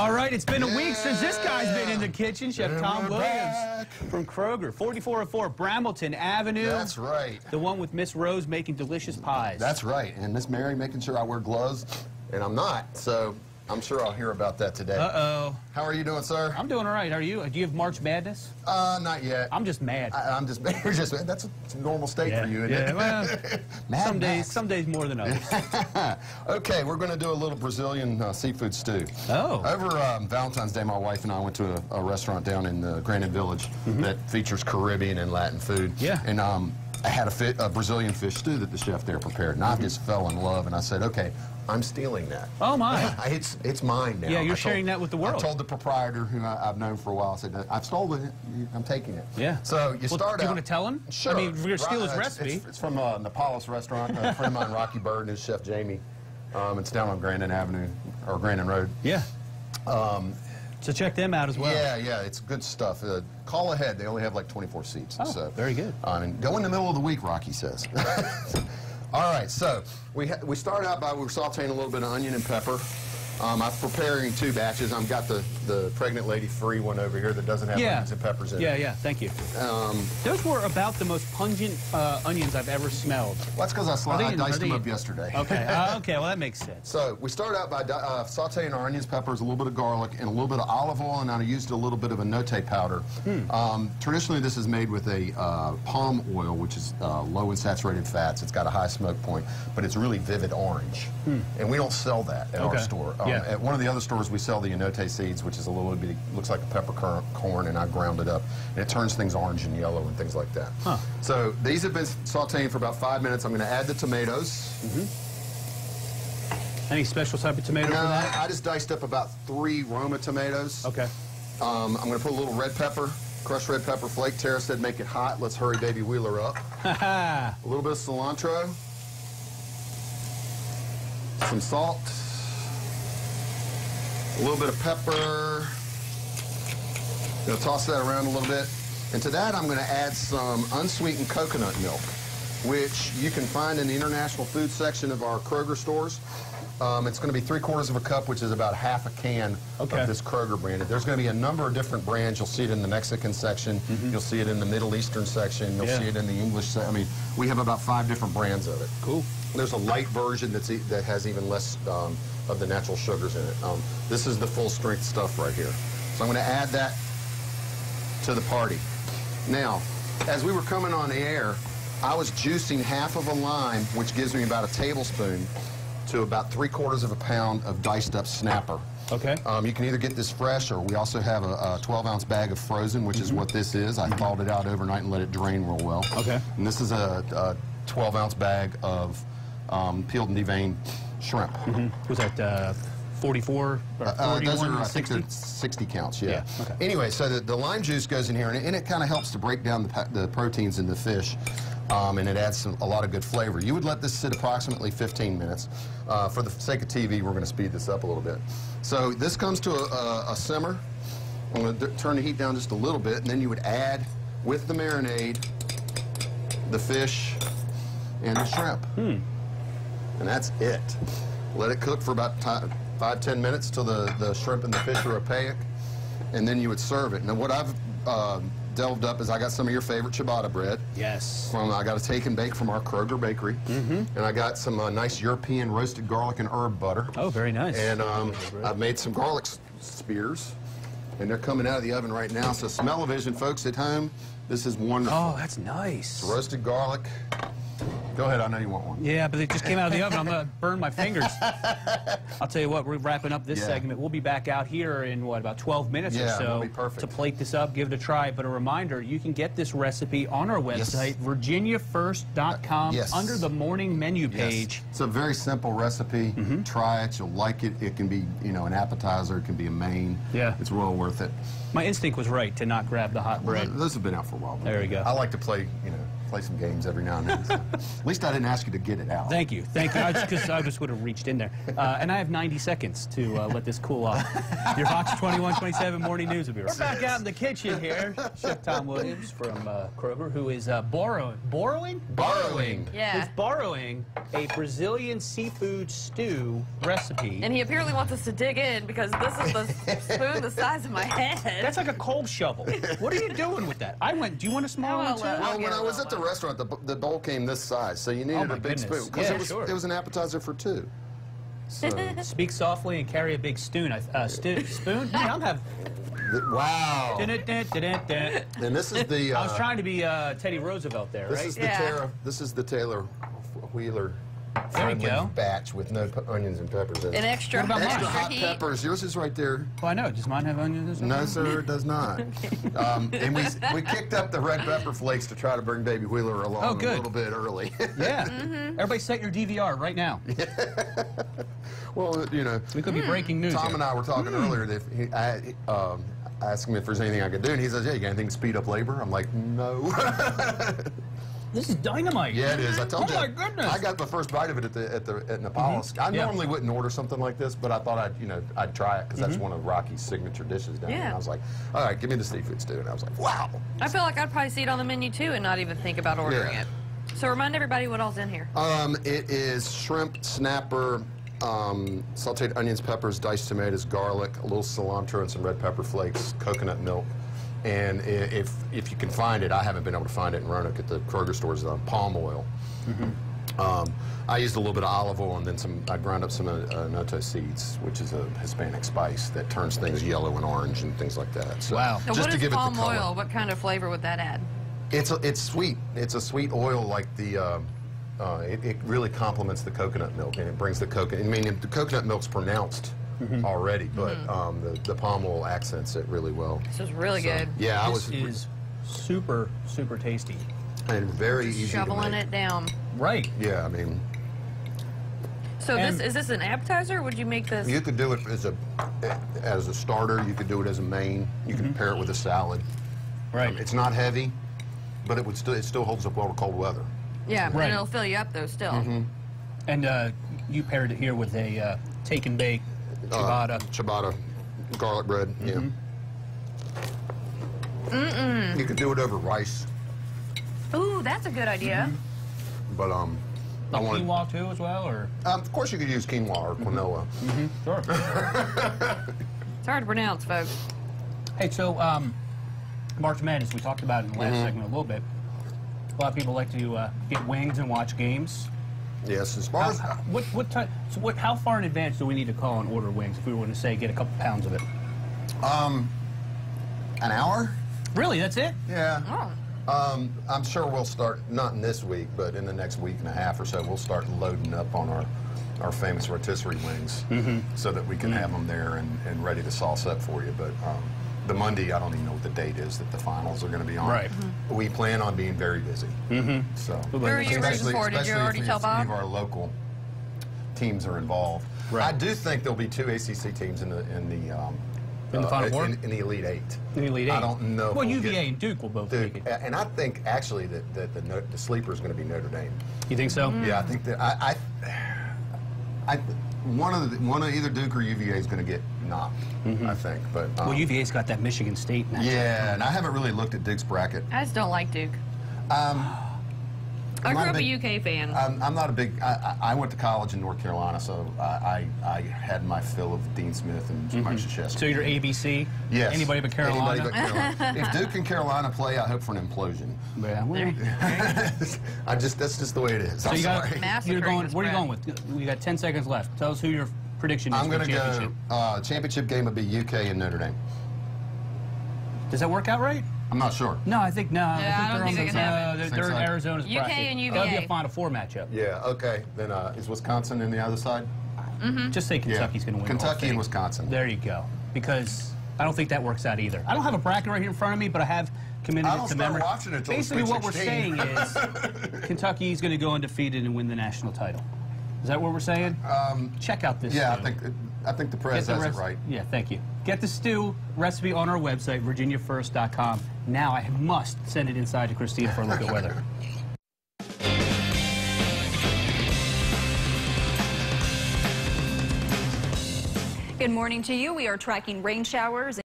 All right, it's been a week since this guy's been in the kitchen. Chef Tom Williams from Kroger, 4404 Brambleton Avenue. That's right. The one with Miss Rose making delicious pies. That's right. And Miss Mary making sure I wear gloves, and I'm not. So I'm sure I'll hear about that today. Uh-oh. How are you doing, sir? I'm doing all right. How are you? Do you have March Madness? Not yet. I'm just mad. I'm just, you're just, that's a normal state for you, isn't it? Well, Mad some days more than others. Okay, we're going to do a little Brazilian seafood stew. Oh. Over Valentine's Day, my wife and I went to a restaurant down in Grandin Village that features Caribbean and Latin food. Yeah. And I had a Brazilian fish stew that the chef there prepared, and I just fell in love, and I said, okay, I'm stealing that. Oh, my. It's mine now. Yeah, you're sharing that with the world. I told the proprietor, who I've known for a while, I said, I've stolen it. I'm taking it. Yeah. So you start out. Do you want to tell him? Sure. I mean, we're going to steal his recipe. It's from Napolis Restaurant. A friend of mine, Rocky Bird, and his chef, Jamie. It's down on Grandin Avenue, or Grandin Road. Yeah. So check them out as well. Yeah, it's good stuff. Call ahead. They only have like 24 seats. Oh, so, very good. And go in the middle of the week, Rocky says. All right, so we started out by, we were sauteing a little bit of onion and pepper. I'm preparing 2 batches. I've got the pregnant lady free one over here that doesn't have onions and peppers in it. Yeah, thank you. Those were about the most pungent onions I've ever smelled. Well, that's because I diced them up yesterday. Okay, okay, well that makes sense. So we started out by sauteing our onions, peppers, a little bit of garlic, and a little bit of olive oil, and I used a little bit of enote powder. Traditionally, this is made with a palm oil, which is low in saturated fats. It's got a high smoke point, but it's really vivid orange. And we don't sell that at our store. At one of the other stores, we sell the enote seeds, which is a little bit, looks like a peppercorn, and I ground it up. And it turns things orange and yellow and things like that. So these have been sauteing for about 5 minutes. I'm going to add the tomatoes. Any special type of tomato for that? I just diced up about 3 Roma tomatoes. Okay. I'm going to put a little red pepper, crushed red pepper flake. Tara said make it hot. Let's hurry baby Wheeler up. A little bit of cilantro. Some salt. A little bit of pepper. Going to toss that around a little bit. And to that, I'm going to add some unsweetened coconut milk, which you can find in the international food section of our Kroger stores. It's going to be 3/4 of a cup, which is about half a can of this Kroger branded. There's going to be a number of different brands. You'll see it in the Mexican section. You'll see it in the Middle Eastern section. You'll see it in the English section. I mean, we have about 5 different brands of it. Cool. There's a light version that has even less of the natural sugars in it. This is the full strength stuff right here. So I'm going to add that to the party. Now, as we were coming on the air, I was juicing half of a lime, which gives me about a tablespoon, to about 3/4 of a pound of diced up snapper. Okay. You can either get this fresh, or we also have a 12-ounce bag of frozen, which is what this is. I thawed it out overnight and let it drain real well. Okay. And this is a 12-ounce bag of peeled and deveined shrimp. Was that 44 or 41 those are, I 60? think they're 60 counts, yeah. Okay. Anyway, so the lime juice goes in here, and it kind of helps to break down the proteins in the fish, and it adds a lot of good flavor. You would let this sit approximately 15 minutes. For the sake of TV, we're going to speed this up a little bit. So this comes to a simmer. I'm going to turn the heat down just a little bit, and then you would add, with the marinade, the fish and the shrimp. And that's it. Let it cook for about 5-10 minutes till the shrimp and the fish are opaque, and then you would serve it. Now what I've delved up is I got some of your favorite ciabatta bread. Yes. I got a take and bake from our Kroger bakery. And I got some nice European roasted garlic and herb butter. Oh, very nice. And I've made some garlic spears, and they're coming out of the oven right now. So smell-o-vision, folks at home, this is wonderful. Oh, that's nice. It's roasted garlic. Go ahead, I know you want one. Yeah, but it just came out of the oven. I'm going to burn my fingers. I'll tell you what, we're wrapping up this segment. We'll be back out here in, what, about 12 minutes or so be perfect. to plate this up, give it a try. But a reminder, you can get this recipe on our website, virginiafirst.com, under the morning menu page. It's a very simple recipe. Try it. You'll like it. It can be, you know, an appetizer. It can be a main. Yeah. It's well worth it. My instinct was right to not grab the hot bread. Those have been out for a while. There we go. I like to play, you know, play some games every now and then. So. At least I didn't ask you to get it out. Thank you. Thank you. Because I just would have reached in there. And I have 90 seconds to let this cool off. Your Fox 21-27 Morning News will be right back. We're back out in the kitchen here. Chef Tom Williams from Kroger, who is borrowing? Yeah. Who's borrowing a Brazilian seafood stew recipe. And he apparently wants us to dig in because this is the spoon the size of my head. That's like a cold shovel. What are you doing with that? I went, do you want a small one too? Well, when I was at the restaurant, the bowl came this size, so you needed a big spoon. Because it was an appetizer for two. So. Speak softly and carry a big spoon. Spoon? Yeah, I'm having... Wow. And this is the... I was trying to be Teddy Roosevelt there, right? This is the Taylor Wheeler there you go. batch with no onions and peppers in it. An extra hot peppers. Yours is right there. Well, I know. Does mine have onions? No, sir, it does not. And we kicked up the red pepper flakes to try to bring Baby Wheeler along a little bit early. Yeah. Everybody set your DVR right now. Well, you know. We could be breaking news. Tom and I were talking earlier that I asked him if there's anything I could do, and he says, "Yeah, you got anything to speed up labor?" I'm like, "No." This is dynamite. Yeah, it is. I told you. Oh my goodness! I got the first bite of it at Nepal's. I normally wouldn't order something like this, but I thought I'd try it because that's one of Rocky's signature dishes down there. And I was like, all right, give me the seafood stew. And I was like, wow. I feel like I'd probably see it on the menu too and not even think about ordering it. So remind everybody what all's in here. It is shrimp, snapper, sauteed onions, peppers, diced tomatoes, garlic, a little cilantro, and some red pepper flakes, coconut milk. And if you can find it, I haven't been able to find it in Roanoke at the Kroger stores, palm oil. I used a little bit of olive oil and then I ground up some noto seeds, which is a Hispanic spice that turns things yellow and orange and things like that. So, wow. So just what to is give palm it the color. oil? What kind of flavor would that add? It's sweet. It's a sweet oil like the, it really complements the coconut milk and it brings the coconut, I mean, the coconut milk's pronounced already, but the palm oil accents it really well. This is really good. Yeah, this is super, super tasty. And very easy to make. Shoveling it down. Right. Yeah, I mean. So is this an appetizer? Or would you make this? You could do it as a starter. You could do it as a main. You could pair it with a salad. Right. It's not heavy, but it still holds up well to cold weather. Yeah, Right. and it'll fill you up though still. And you paired it here with a take and bake ciabatta. Ciabatta, garlic bread. Yeah. You could do it over rice. Ooh, that's a good idea. But Like quinoa too as well, or? Of course you could use quinoa or quinoa. Sure. It's hard to pronounce, folks. Hey, so March Madness, we talked about it in the last segment a little bit. A lot of people like to get wings and watch games. Yes, as far as how far in advance do we need to call and order wings if we were to say get a couple pounds of it? an hour. Really, that's it? Yeah. Oh. I'm sure we'll start, not in this week, but in the next week and a half or so, we'll start loading up on our famous rotisserie wings so that we can have them there and ready to sauce up for you. But the Monday, I don't even know what the date is that the finals are going to be on. Right. We plan on being very busy. So, Who are you rooting for? Did you already tell Bob? Any of our local teams are involved. Right. I do think there'll be 2 ACC teams in the Final Four? in the Elite Eight. In the Elite Eight. I don't know. Well, UVA and Duke will both make it. And I think actually that the sleeper is going to be Notre Dame. You think so? Yeah, I think that one of either Duke or UVA is going to get knocked. I think, but Well, UVA's got that Michigan State match. yeah, and I haven't really looked at Duke's bracket. I just don't like Duke. I grew up a UK fan. I'm not a big. I went to college in North Carolina, so I had my fill of Dean Smith and Mike Krzyzewski. So you're ABC? Yes. Anybody but Carolina? Anybody but Carolina. If Duke and Carolina play, I hope for an implosion. Yeah, well, That's just the way it is. so I'm you got, sorry. Massacring you're going. the What are you spread. going with? We got 10 seconds left. Tell us who your prediction is I'm for going the to championship. go. Championship game would be UK and Notre Dame. Does that work out right? I'm not sure. No, I think no. Yeah, I don't think they're they can have it. They're in Same side. Arizona's UK bracket. and That'll be UVA. a Final Four matchup. Yeah. Okay. Then is Wisconsin in the other side? Just say Kentucky's going to win. the whole Kentucky thing. and Wisconsin. There you go. Because I don't think that works out either. I don't have a bracket right here in front of me, but I have committed I it don't to start memory. watching it till Basically, Sweet what we're 16. saying is Kentucky's going to go undefeated and win the national title. Is that what we're saying? Check out this. Yeah, stew. I think the press has it right. Yeah, thank you. Get the stew recipe on our website, virginiafirst.com. Now I must send it inside to Christina for a look at weather. Good morning to you. We are tracking rain showers